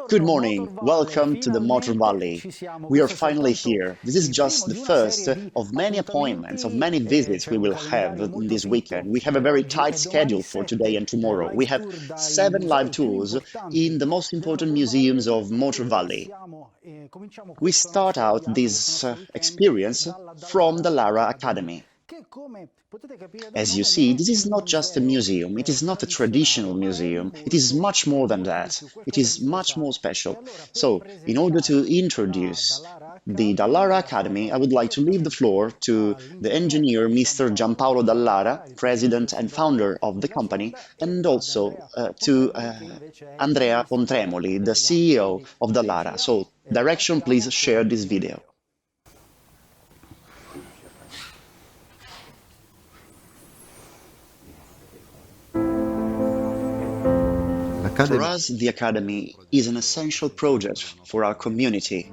Good morning, welcome to the Motor Valley. We are finally here. This is just the first of many appointments, of many visits we will have this weekend. We have a very tight schedule for today and tomorrow. We have 7 live tours in the most important museums of Motor Valley. We start out this experience from the Dallara Academy. As you see, this is not just a museum, it is not a traditional museum, it is much more than that, it is much more special. So, in order to introduce the Dallara Academy, I would like to leave the floor to the engineer Mr. Giampaolo Dallara, president and founder of the company, and also to Andrea Pontremoli, the CEO of Dallara. So, direction, please share this video. For us, the Academy is an essential project for our community.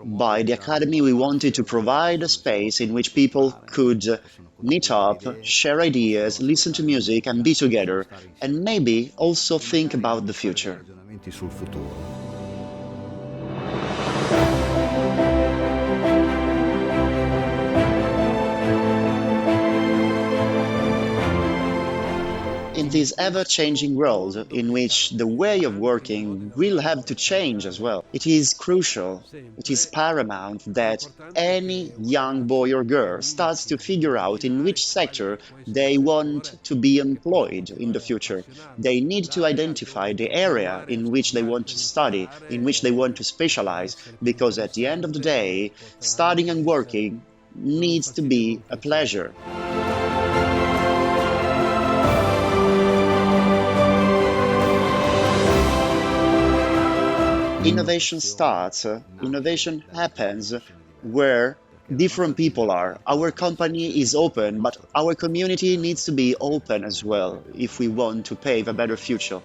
By the Academy, we wanted to provide a space in which people could meet up, share ideas, listen to music and be together, and maybe also think about the future. In this ever-changing world, in which the way of working will have to change as well, it is crucial, it is paramount that any young boy or girl starts to figure out in which sector they want to be employed in the future. They need to identify the area in which they want to study, in which they want to specialize, because at the end of the day, studying and working needs to be a pleasure. Innovation starts, innovation happens where different people are. Our company is open, but our community needs to be open as well if we want to pave a better future.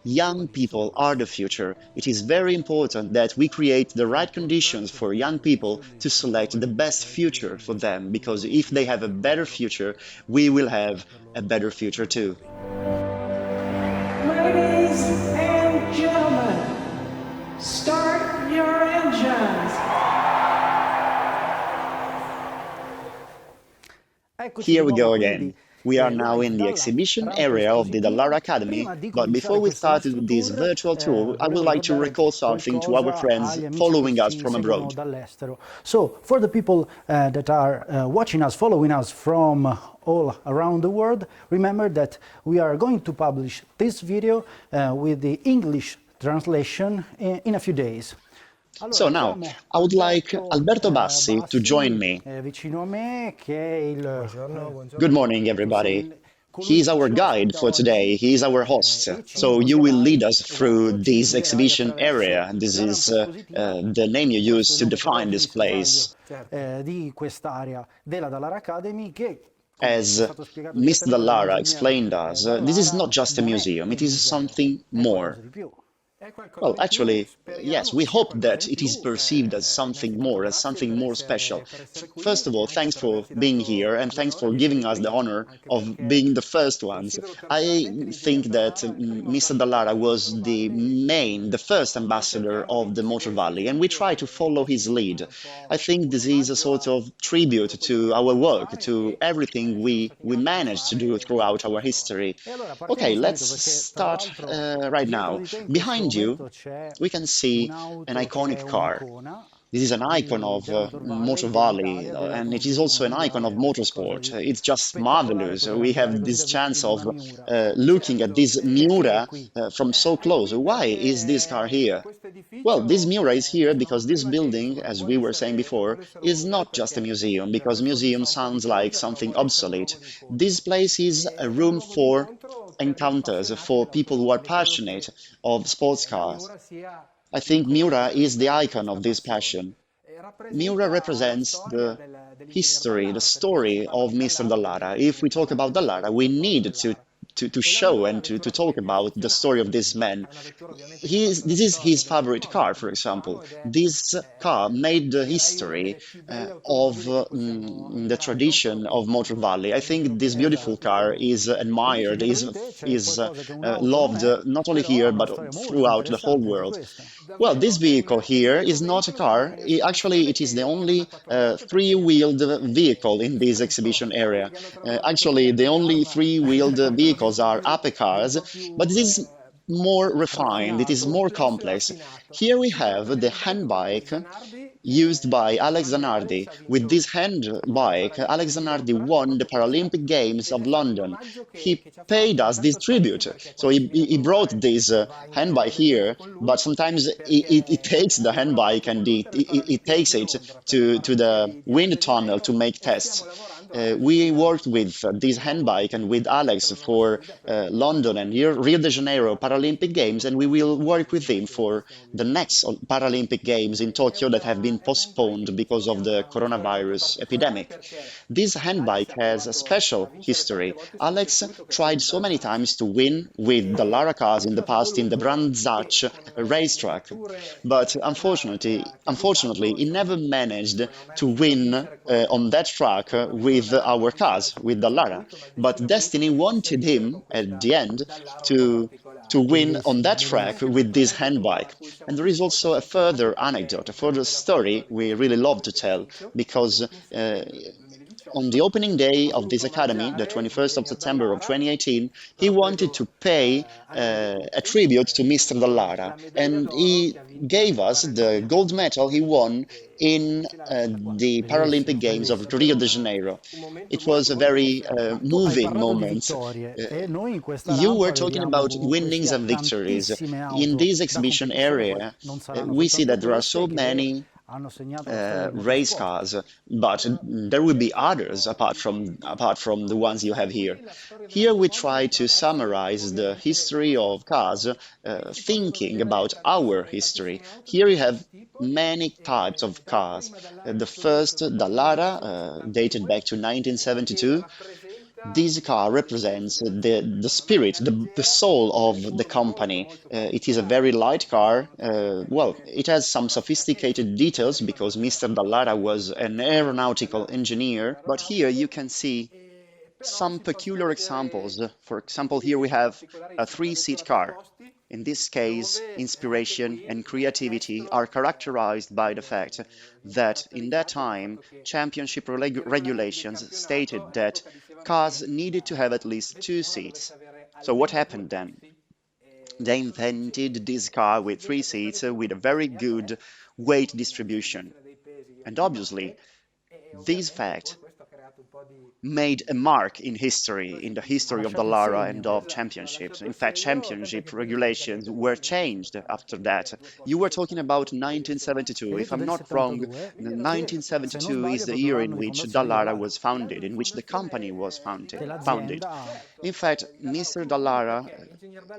Young people are the future. It is very important that we create the right conditions for young people to select the best future for them, because if they have a better future, we will have a better future too. Ladies and gentlemen, start your engines. Here we go again. We are now in the exhibition area of the Dallara Academy, but before we start this virtual tour, I would like to recall something to our friends following us from abroad. So, for the people that are watching us, following us from all around the world, remember that we are going to publish this video with the English translation in a few days. So now, I would like Alberto Bassi to join me. Good morning, everybody. He is our guide for today, he is our host, so you will lead us through this exhibition area. This is the name you use to define this place. As Mr. Dallara explained us, this is not just a museum, it is something more. Well, actually, yes, we hope that it is perceived as something more special. First of all, thanks for being here and thanks for giving us the honor of being the first ones. I think that Mr. Dallara was the first ambassador of the Motor Valley, and we try to follow his lead. I think this is a sort of tribute to our work, to everything we managed to do throughout our history. Okay, let's start right now. Behind you, we can see an iconic car. This is an icon of Motor Valley, and it is also an icon of motorsport. It's just marvelous. We have this chance of looking at this Miura from so close. Why is this car here? Well, this Miura is here because this building, as we were saying before, is not just a museum, because museum sounds like something obsolete. This place is a room for encounters, for people who are passionate of sports cars. I think Miura is the icon of this passion. Miura represents the history, the story of Mr. Dallara. If we talk about Dallara, we need to to show and to talk about the story of this man. This is his favorite car, for example. This car made the history of the tradition of Motor Valley. I think this beautiful car is admired, is loved not only here but throughout the whole world. Well, this vehicle here is not a car. Actually, it is the only three-wheeled vehicle in this exhibition area. Actually, the only three-wheeled vehicles are Ape cars, but this is more refined, it is more complex. Here we have the handbike used by Alex Zanardi. With this handbike, Alex Zanardi won the Paralympic Games of London. He paid us this tribute. So he brought this handbike here, but sometimes he takes the handbike and he takes it to the wind tunnel to make tests. We worked with this handbike and with Alex for London and Rio de Janeiro Paralympic Games, and we will work with him for the next Paralympic Games in Tokyo that have been postponed because of the coronavirus epidemic. This handbike has a special history. Alex tried so many times to win with Dallara cars in the past in the Brandzach racetrack, but unfortunately, he never managed to win on that track with our cars, with Dallara. But destiny wanted him at the end to win on that track with this handbike. And there is also a further anecdote, a further story we really love to tell, because on the opening day of this academy, the 21st of September of 2018, he wanted to pay a tribute to Mr. Dallara, and he gave us the gold medal he won in the Paralympic Games of Rio de Janeiro. It was a very moving moment. You were talking about winnings and victories. In this exhibition area, we see that there are so many race cars, but there will be others apart from the ones you have here. Here we try to summarize the history of cars, thinking about our history. Here you have many types of cars. The first Dallara, dated back to 1972. This car represents the spirit, the soul of the company. It is a very light car. Well, it has some sophisticated details because Mr. Dallara was an aeronautical engineer. But here you can see some peculiar examples. For example, here we have a three-seat car. In this case, inspiration and creativity are characterized by the fact that in that time, championship regulations stated that cars needed to have at least two seats. So what happened then? They invented this car with three seats with a very good weight distribution. And obviously, this fact made a mark in history, in the history of Dallara and of championships. In fact, championship regulations were changed after that. You were talking about 1972. If I'm not wrong, 1972 is the year in which Dallara was founded, in which the company was founded. In fact, Mr. Dallara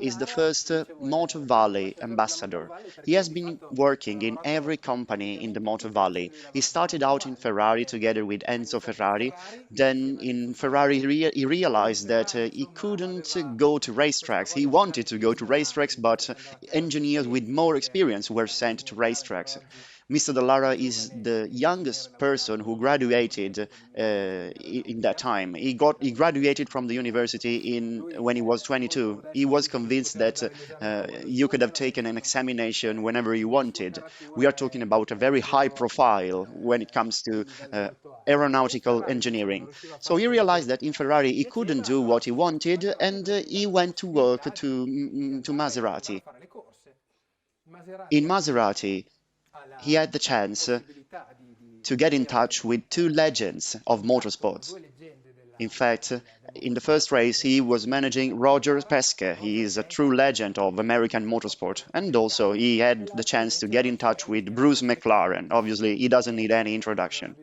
is the first Motor Valley ambassador. He has been working in every company in the Motor Valley. He started out in Ferrari together with Enzo Ferrari. Then in Ferrari, he realized that he couldn't go to racetracks. He wanted to go to racetracks, but engineers with more experience were sent to racetracks. Mr. Dallara is the youngest person who graduated in that time. He graduated from the university when he was 22. He was convinced that you could have taken an examination whenever you wanted. We are talking about a very high profile when it comes to aeronautical engineering. So he realized that in Ferrari he couldn't do what he wanted, and he went to work to Maserati. In Maserati, he had the chance to get in touch with two legends of motorsports. In fact, in the first race, he was managing Roger Penske. He is a true legend of American motorsport. And also, he had the chance to get in touch with Bruce McLaren. Obviously, he doesn't need any introduction.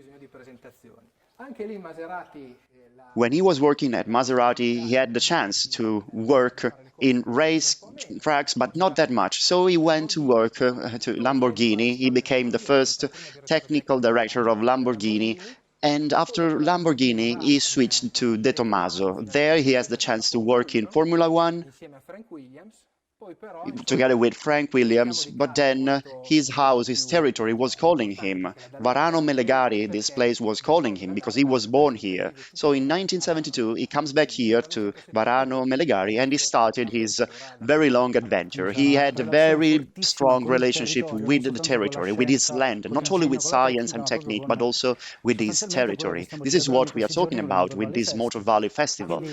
When he was working at Maserati, he had the chance to work in race tracks, but not that much. So he went to work to Lamborghini. He became the first technical director of Lamborghini. And after Lamborghini, he switched to De Tomaso. There he has the chance to work in Formula One together with Frank Williams, but then his house, his territory was calling him. Varano Melegari, this place was calling him because he was born here. So in 1972, he comes back here to Varano Melegari and he started his very long adventure. He had a very strong relationship with the territory, with his land, not only with science and technique, but also with his territory. This is what we are talking about with this Motor Valley Festival,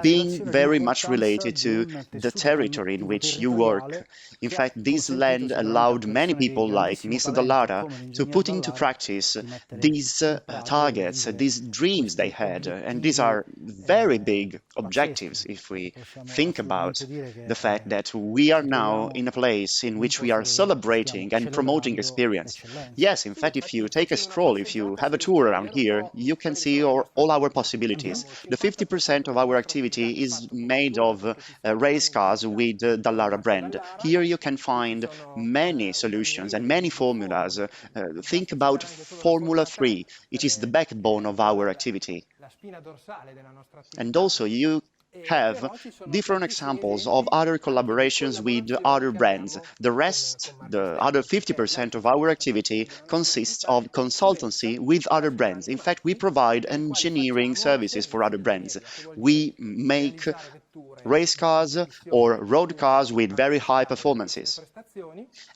being very much related to the territory in which you work. In fact, this land allowed many people like Mr. Dallara to put into practice these targets, these dreams they had. And these are very big objectives if we think about the fact that we are now in a place in which we are celebrating and promoting experience. Yes, in fact, if you take a stroll, if you have a tour around here, you can see all our possibilities. The 50% of our activity is made of race cars with Dallara brand. Here you can find many solutions and many formulas. Think about Formula 3. It is the backbone of our activity. And also you have different examples of other collaborations with other brands. The rest, the other 50% of our activity consists of consultancy with other brands. In fact, we provide engineering services for other brands. We make race cars or road cars with very high performances.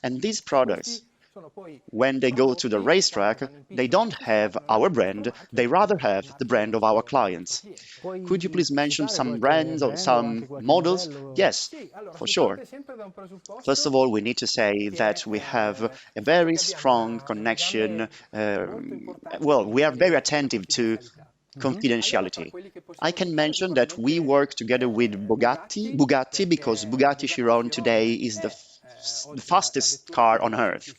And these products, when they go to the racetrack, they don't have our brand, they rather have the brand of our clients. Could you please mention some brands or some models? Yes, for sure. First of all, we need to say that we have a very strong connection. Well, we are very attentive to confidentiality. I can mention that we work together with Bugatti because Bugatti Chiron today is the fastest car on earth.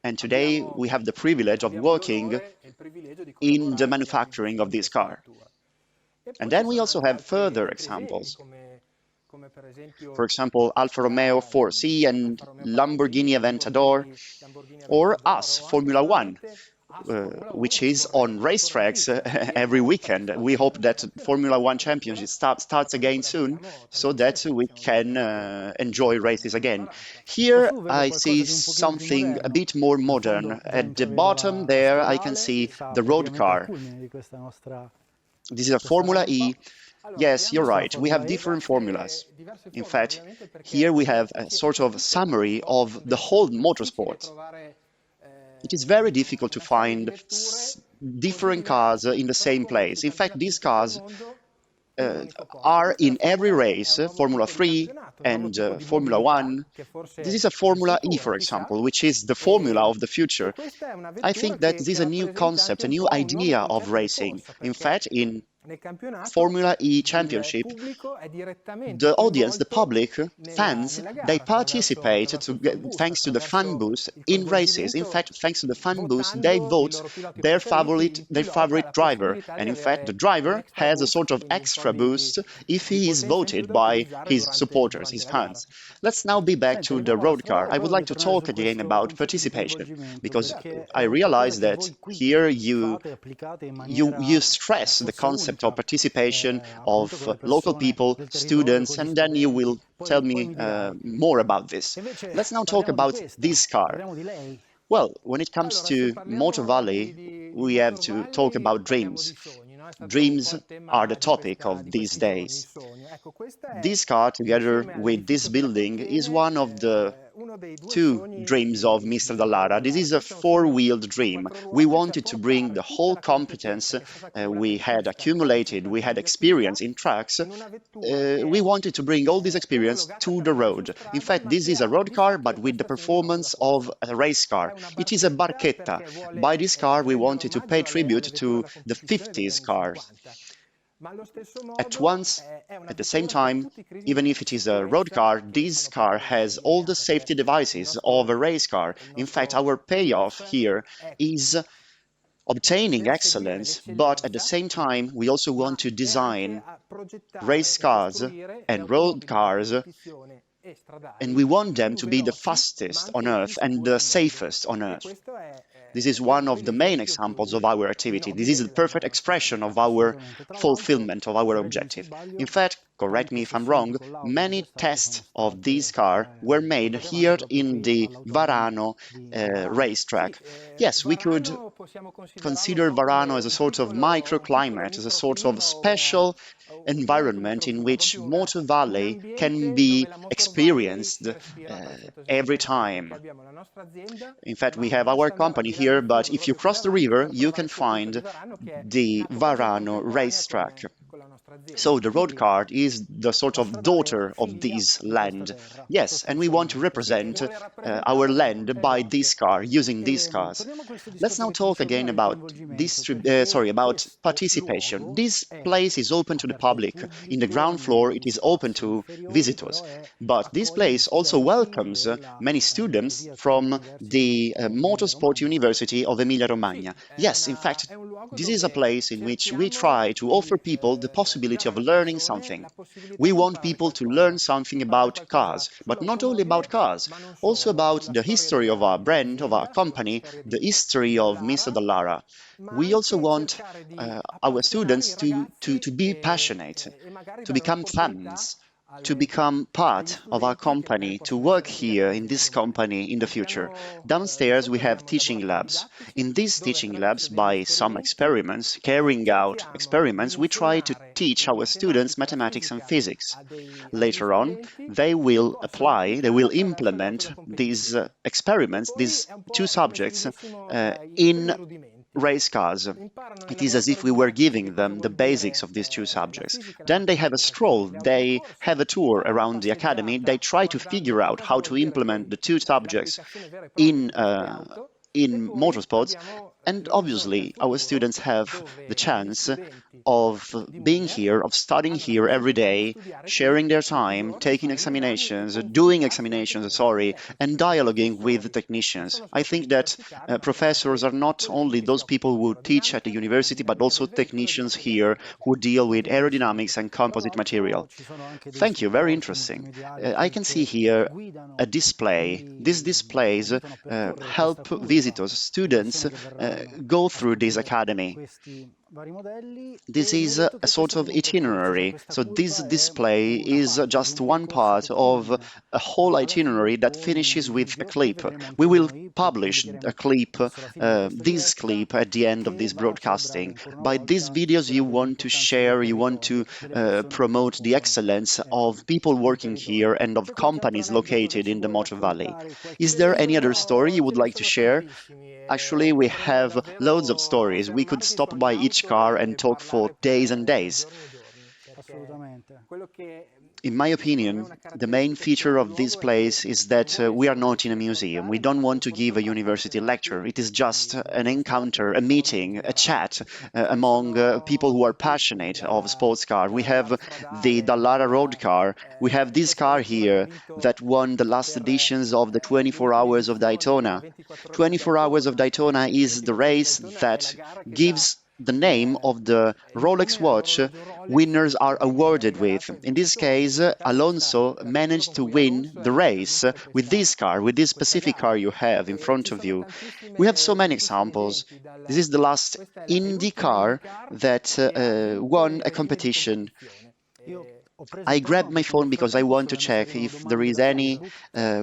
And today we have the privilege of working in the manufacturing of this car. And then we also have further examples. For example, Alfa Romeo 4C and Lamborghini Aventador, or us, Formula One. Which is on racetracks every weekend. We hope that Formula One Championship starts again soon so that we can enjoy races again. Here I see something a bit more modern. At the bottom there I can see the road car. This is a Formula E. Yes, you're right. We have different formulas. In fact, here we have a sort of summary of the whole motorsport. It is very difficult to find different cars in the same place. In fact, these cars are in every race, Formula 3 and Formula 1. This is a Formula E, for example, which is the formula of the future. I think that this is a new concept, a new idea of racing. In fact, in Formula E Championship, the audience, the public, fans, they participate thanks to the fan boost in races. In fact, thanks to the fan boost, they vote their favorite driver. And in fact, the driver has a sort of extra boost if he is voted by his supporters, his fans. Let's now be back to the road car. I would like to talk again about participation, because I realize that here you stress the concept of participation of local people, students, and then you will tell me more about this. Let's now talk about this car. Well, when it comes to Motor Valley, we have to talk about dreams. Dreams are the topic of these days. This car, together with this building, is one of the two dreams of Mr. Dallara. This is a four-wheeled dream. We wanted to bring the whole competence we had accumulated, we had experience in trucks. We wanted to bring all this experience to the road. In fact, this is a road car, but with the performance of a race car. It is a barchetta. By this car, we wanted to pay tribute to the 50s cars. At the same time, even if it is a road car, this car has all the safety devices of a race car. In fact, our payoff here is obtaining excellence, but at the same time, we also want to design race cars and road cars, and we want them to be the fastest on Earth and the safest on Earth. This is one of the main examples of our activity. This is the perfect expression of our fulfillment of our objective. In fact, correct me if I'm wrong, many tests of this car were made here in the Varano racetrack. Yes, we could consider Varano as a sort of microclimate, as a sort of special environment in which Motor Valley can be experienced every time. In fact, we have our company here, but if you cross the river, you can find the Varano racetrack. So the road card is the sort of daughter of this land. Yes, and we want to represent our land by this car, using these cars. Let's now talk again about about participation. This place is open to the public. In the ground floor, it is open to visitors. But this place also welcomes many students from the Motorsport University of Emilia-Romagna. Yes, in fact, this is a place in which we try to offer people the possibility of learning something. We want people to learn something about cars, but not only about cars, also about the history of our brand, of our company, the history of Mr. Dallara. We also want our students to be passionate, to become fans, to become part of our company, to work here in this company in the future. Downstairs we have teaching labs. In these teaching labs, by some experiments, carrying out experiments, we try to teach our students mathematics and physics. Later on, they will implement these experiments, these two subjects, in race cars. It is as if we were giving them the basics of these two subjects. Then they have a stroll, they have a tour around the academy, they try to figure out how to implement the two subjects in motorsports, and obviously our students have the chance of being here, of studying here every day, sharing their time, taking examinations, doing examinations, and dialoguing with the technicians. I think that professors are not only those people who teach at the university, but also technicians here who deal with aerodynamics and composite material. Thank you, very interesting. I can see here a display. These displays help visitors, students, go through this academy. This is a sort of itinerary. So this display is just one part of a whole itinerary that finishes with a clip. We will publish a clip, this clip at the end of this broadcasting. By these videos you want to share, you want to promote the excellence of people working here and of companies located in the Motor Valley. Is there any other story you would like to share? Actually, we have loads of stories. We could stop by each car and talk for days and days. In my opinion, the main feature of this place is that we are not in a museum. We don't want to give a university lecture. It is just an encounter, a meeting, a chat among people who are passionate of sports car. We have the Dallara road car. We have this car here that won the last editions of the 24 Hours of Daytona. 24 Hours of Daytona is the race that gives the name of the Rolex watch winners are awarded with. In this case, Alonso managed to win the race with this car, with this specific car you have in front of you. We have so many examples. This is the last Indy car that won a competition. I grabbed my phone because I want to check if there is any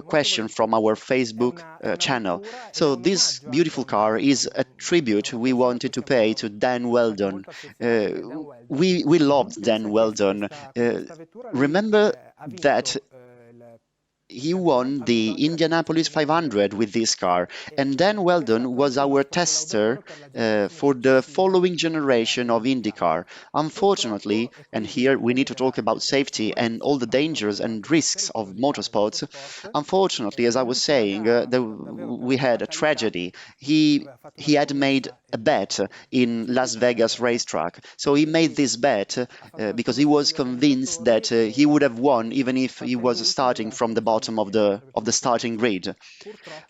question from our Facebook channel. So this beautiful car is a tribute we wanted to pay to Dan Weldon. We loved Dan Weldon. Remember that he won the Indianapolis 500 with this car, and Dan Weldon was our tester for the following generation of IndyCar. Unfortunately, and here we need to talk about safety and all the dangers and risks of motorsports, unfortunately, as I was saying, we had a tragedy. He had made a bet in Las Vegas racetrack. So he made this bet because he was convinced that he would have won even if he was starting from the bottom of the starting grid.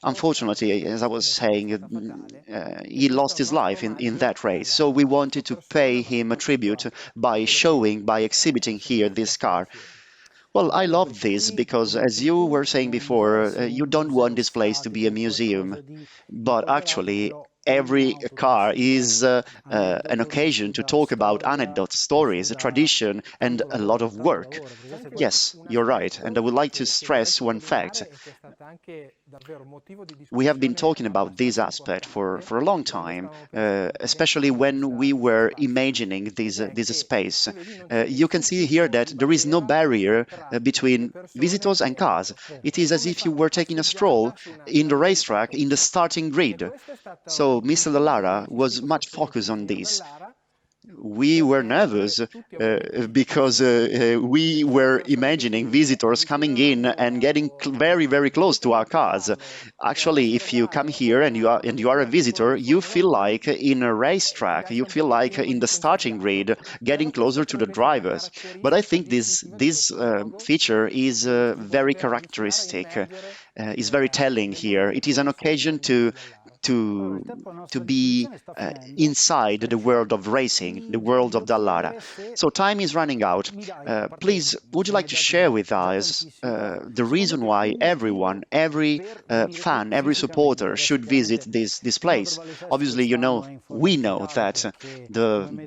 Unfortunately, as I was saying, he lost his life in that race. So we wanted to pay him a tribute by exhibiting here this car. Well, I love this because, as you were saying before, you don't want this place to be a museum, but actually, every car is an occasion to talk about anecdotes, stories, a tradition, and a lot of work. Yes, you're right, and I would like to stress one fact. We have been talking about this aspect for a long time, especially when we were imagining this space. You can see here that there is no barrier between visitors and cars. It is as if you were taking a stroll in the racetrack in the starting grid. So Mr. Dallara was much focused on this. We were nervous because we were imagining visitors coming in and getting very, very close to our cars. Actually, if you come here and you are a visitor, you feel like in a racetrack. You feel like in the starting grid, getting closer to the drivers. But I think this feature is very characteristic. Is very telling here. It is an occasion to to be inside the world of racing, the world of Dallara. So time is running out. Please, would you like to share with us the reason why everyone, every fan, every supporter should visit this place? Obviously, we know that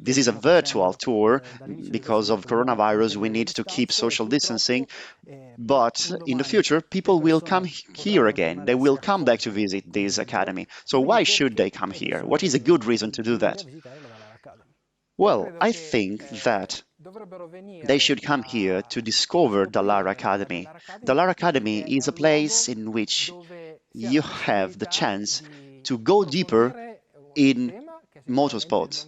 this is a virtual tour because of coronavirus. We need to keep social distancing. But in the future, people will come here again. They will come back to visit this academy. So why should they come here? What is a good reason to do that? Well, I think that they should come here to discover Dallara Academy. Dallara Academy is a place in which you have the chance to go deeper in motorsports.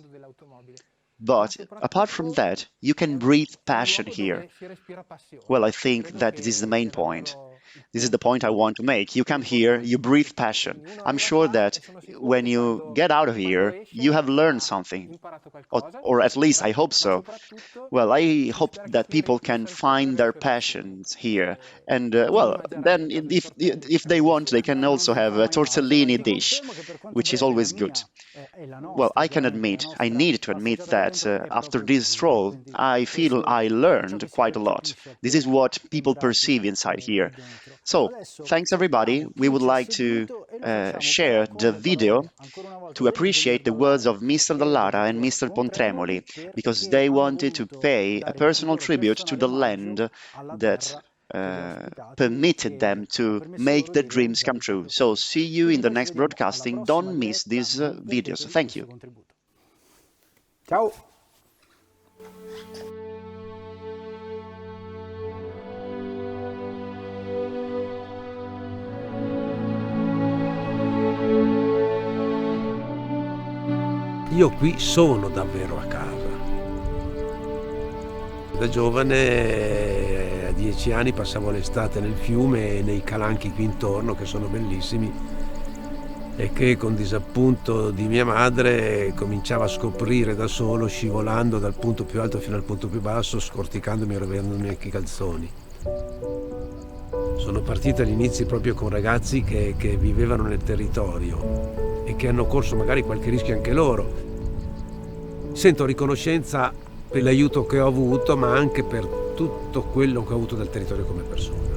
But apart from that, you can breathe passion here. Well, I think that this is the main point. This is the point I want to make. You come here, you breathe passion. I'm sure that when you get out of here, you have learned something. Or at least I hope so. Well, I hope that people can find their passions here. And, well, then if they want, they can also have a tortellini dish, which is always good. Well, I need to admit that after this stroll, I feel I learned quite a lot. This is what people perceive inside here. So, thanks everybody. We would like to share the video to appreciate the words of Mr. Dallara and Mr. Pontremoli, because they wanted to pay a personal tribute to the land that permitted them to make their dreams come true. So, see you in the next broadcasting. Don't miss these videos. Thank you. Ciao! Io qui sono davvero a casa. Da giovane, a 10 anni, passavo l'estate nel fiume e nei calanchi qui intorno, che sono bellissimi, e che con disappunto di mia madre cominciava a scoprire da solo, scivolando dal punto più alto fino al punto più basso, scorticandomi e rovinandomi anche i calzoni. Sono partito all'inizio proprio con ragazzi che vivevano nel territorio e che hanno corso magari qualche rischio anche loro. Sento riconoscenza per l'aiuto che ho avuto, ma anche per tutto quello che ho avuto dal territorio come persona.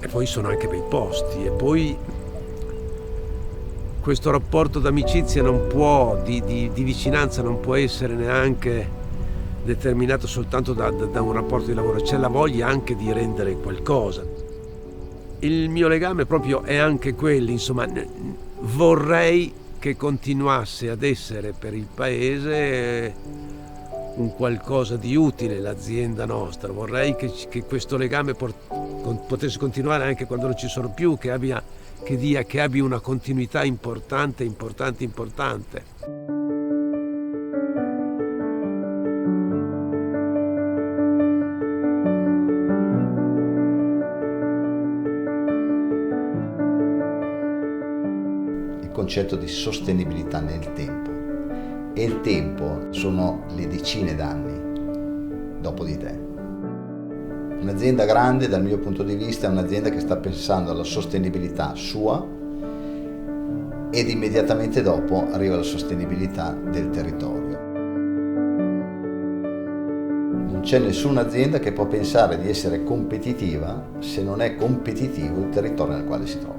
E poi sono anche bei posti, e poi questo rapporto d'amicizia non può, di vicinanza non può essere neanche determinato soltanto da un rapporto di lavoro, c'è la voglia anche di rendere qualcosa. Il mio legame proprio è anche quello, insomma, vorrei che continuasse ad essere per il paese un qualcosa di utile l'azienda nostra. Vorrei che questo legame potesse continuare anche quando non ci sono più, che abbia una continuità importante. Concetto di sostenibilità nel tempo, e il tempo sono le decine d'anni dopo di te. Un'azienda grande, dal mio punto di vista, è un'azienda che sta pensando alla sostenibilità sua ed immediatamente dopo arriva la sostenibilità del territorio. Non c'è nessuna azienda che può pensare di essere competitiva se non è competitivo il territorio nel quale si trova.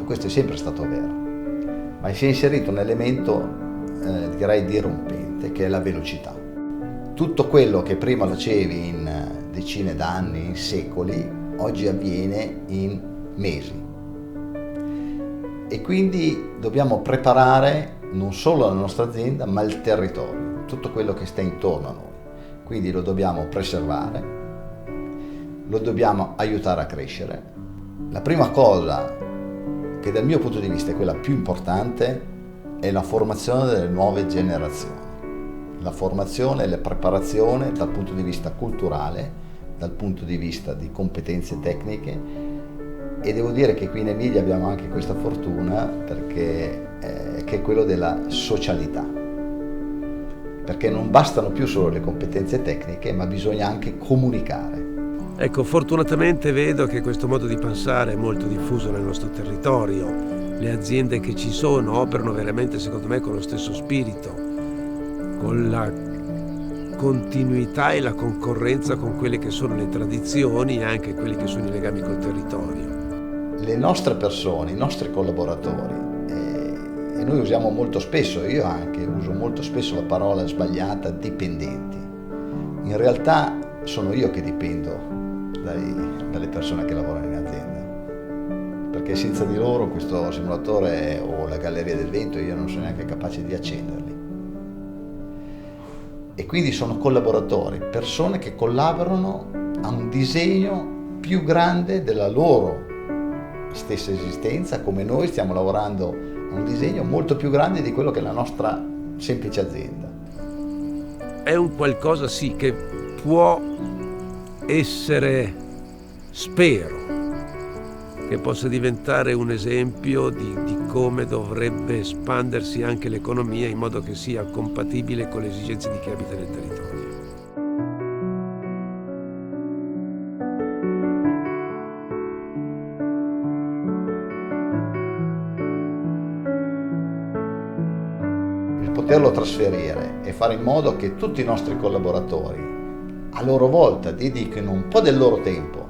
Questo è sempre stato vero, ma si è inserito un elemento, direi, dirompente, che è la velocità. Tutto quello che prima facevi in decine d'anni, in secoli, oggi avviene in mesi. E quindi dobbiamo preparare non solo la nostra azienda, ma il territorio, tutto quello che sta intorno a noi. Quindi lo dobbiamo preservare, lo dobbiamo aiutare a crescere. La prima cosa, che dal mio punto di vista è quella più importante, è la formazione delle nuove generazioni. La formazione e la preparazione dal punto di vista culturale, dal punto di vista di competenze tecniche, e devo dire che qui in Emilia abbiamo anche questa fortuna che è quello della socialità, perché non bastano più solo le competenze tecniche, ma bisogna anche comunicare. Ecco, fortunatamente vedo che questo modo di pensare è molto diffuso nel nostro territorio. Le aziende che ci sono operano veramente, secondo me, con lo stesso spirito, con la continuità e la concorrenza con quelle che sono le tradizioni e anche quelli che sono i legami col territorio. Le nostre persone, i nostri collaboratori, e noi usiamo molto spesso, io anche uso molto spesso la parola sbagliata, dipendenti. In realtà sono io che dipendo dalle persone che lavorano in azienda, perché senza di loro questo simulatore o la galleria del vento io non sono neanche capace di accenderli. E quindi sono collaboratori, persone che collaborano a un disegno più grande della loro stessa esistenza, come noi stiamo lavorando a un disegno molto più grande di quello che è la nostra semplice azienda. È un qualcosa, sì, che può essere, spero, che possa diventare un esempio di come dovrebbe espandersi anche l'economia in modo che sia compatibile con le esigenze di chi abita nel territorio. Poterlo trasferire e fare in modo che tutti i nostri collaboratori a loro volta dedichino un po' del loro tempo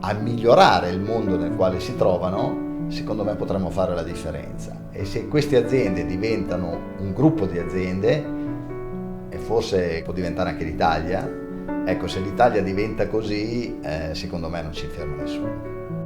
a migliorare il mondo nel quale si trovano, secondo me potremmo fare la differenza. E se queste aziende diventano un gruppo di aziende, e forse può diventare anche l'Italia, ecco, se l'Italia diventa così, secondo me non ci ferma nessuno.